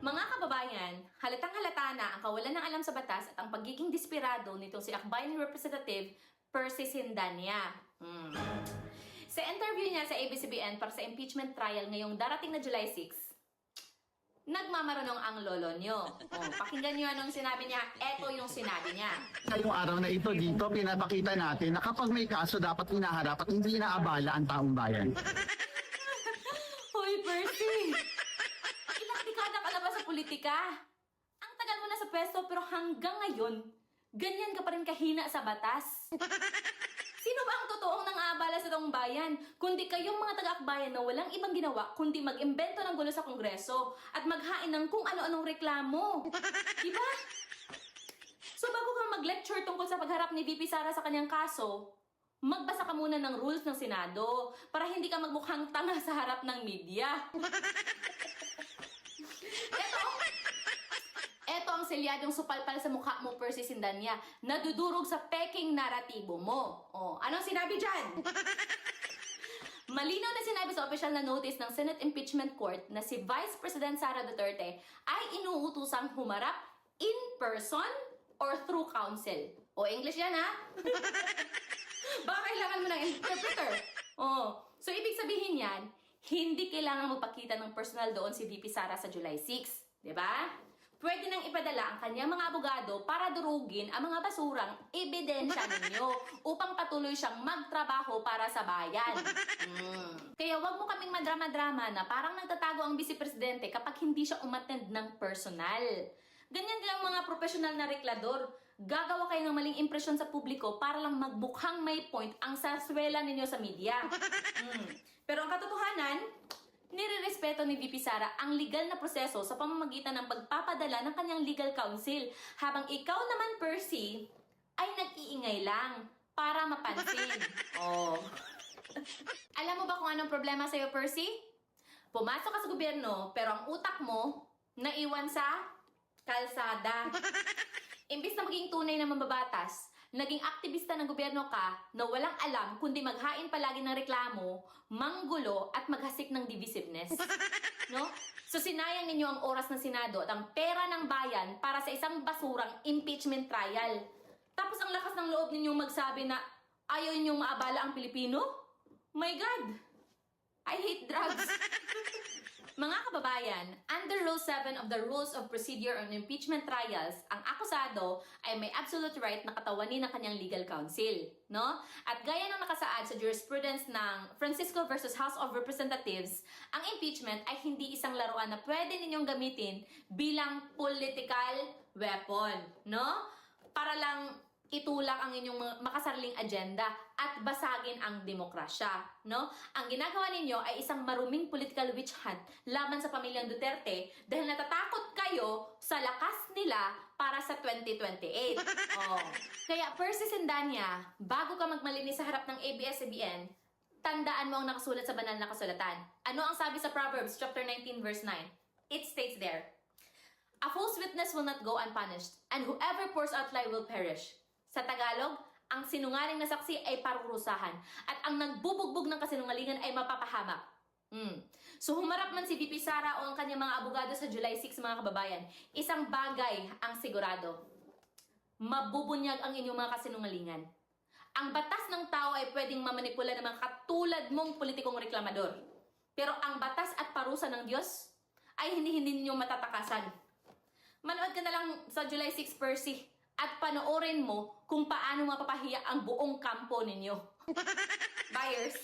Mga kababayan, halatang-halata na ang kawalan ng alam sa batas at ang pagiging desperado nitong si Akbayan Representative Percy Sindania. Sa interview niya sa ABS-CBN para sa impeachment trial ngayong darating na July 6, nagmamaranong ang lolo nyo. Pakinggan nyo anong sinabi niya. Eto yung sinabi niya. Ngayong araw na ito dito, pinapakita natin na kapag may kaso dapat hinaharap at hindi inaabala ang taong bayan. Hoy, Percy! Ilang dekada ka na ba sa politika? Ang tagal mo na sa pwesto pero hanggang ngayon, ganyan ka pa rin kahina sa batas. Sino ba ang totoong nang-aabala sa taong bayan? Kundi kayong mga taga-akbayan na walang ibang ginawa kundi mag-imbento ng gulo sa Kongreso at maghain ng kung ano-anong reklamo. Diba? So bago kang mag-lecture tungkol sa pagharap ni VP Sara sa kanyang kaso, magbasa ka muna ng rules ng Senado para hindi ka magmukhang tanga sa harap ng media. Ito ang selyadong supalpal sa mukha mo, Percy Sindania, nadudurog sa peking naratibo mo. Anong sinabi dyan? Malinaw na sinabi sa official na notice ng Senate Impeachment Court na si Vice President Sara Duterte ay inuutusang humarap in person or through counsel. English yan, ha? Baka kailangan mo ng interpreter. So ibig sabihin yan, hindi kailangan magpakita ng personal doon si VP Sara sa July 6. Diba? Pwede nang ipadala ang kanyang mga abogado para durugin ang mga basurang ebidensya ninyo upang patuloy siyang magtrabaho para sa bayan. Kaya wag mo kaming madrama-drama na parang nagtatago ang vice-presidente kapag hindi siya umattend ng personal. Ganyan lang mga profesional na reklador. Gagawa kayo ng maling impresyon sa publiko para lang magbukhang may point ang sarswela ninyo sa media. Pero ang katotohanan, nire-respeto ni VP Sara ang legal na proseso sa pamamagitan ng pagpapadala ng kanyang legal counsel, habang ikaw naman, Percy, ay nag-iingay lang para mapansin. Alam mo ba kung anong problema sa'yo, Percy? Pumasok ka sa gobyerno, pero ang utak mo naiwan sa kalsada. Imbis na maging tunay na mambabatas, naging aktivista ng gobyerno ka na walang alam kundi maghain palagi ng reklamo, manggulo at maghasik ng divisiveness. No? So sinayang ninyo ang oras ng Senado at ang pera ng bayan para sa isang basurang impeachment trial. Tapos ang lakas ng loob ninyong magsabi na ayaw ninyong maabala ang Pilipino? My God! I hate drugs! Mga kababayan, under Rule 7 of the Rules of Procedure on Impeachment Trials, ang akusado ay may absolute right na katawanin ng kanyang legal counsel, no? At gaya ng nakasaad sa jurisprudence ng Francisco versus House of Representatives, ang impeachment ay hindi isang laruan na pwede ninyong gamitin bilang political weapon, no? Para lang itulak ang inyong makasariling agenda at basagin ang demokrasya, no? Ang ginagawa ninyo ay isang maruming political witch hunt laban sa pamilyang Duterte dahil natatakot kayo sa lakas nila para sa 2028. Kaya Percy Sindania, bago ka magmalinis sa harap ng ABS-CBN, tandaan mo ang nakasulat sa banal na kasulatan. Ano ang sabi sa Proverbs chapter 19 verse 9? It states there, "A false witness will not go unpunished, and whoever pours out lie will perish." Sa Tagalog, ang sinungaling na saksi ay parurusahan at ang nagbubugbog ng kasinungalingan ay mapapahamak. So humarap man si VP Sara o ang kanyang mga abogado sa July 6, mga kababayan, isang bagay ang sigurado. Mabubunyag ang inyong mga kasinungalingan. Ang batas ng tao ay pwedeng mamanipula ng mga katulad mong politikong reklamador. Pero ang batas at parusa ng Diyos ay hindi ninyo matatakasan. Manood ka na lang sa July 6, Percy, at panoorin mo kung paano mapapahiya ang buong kampo ninyo. Buyers!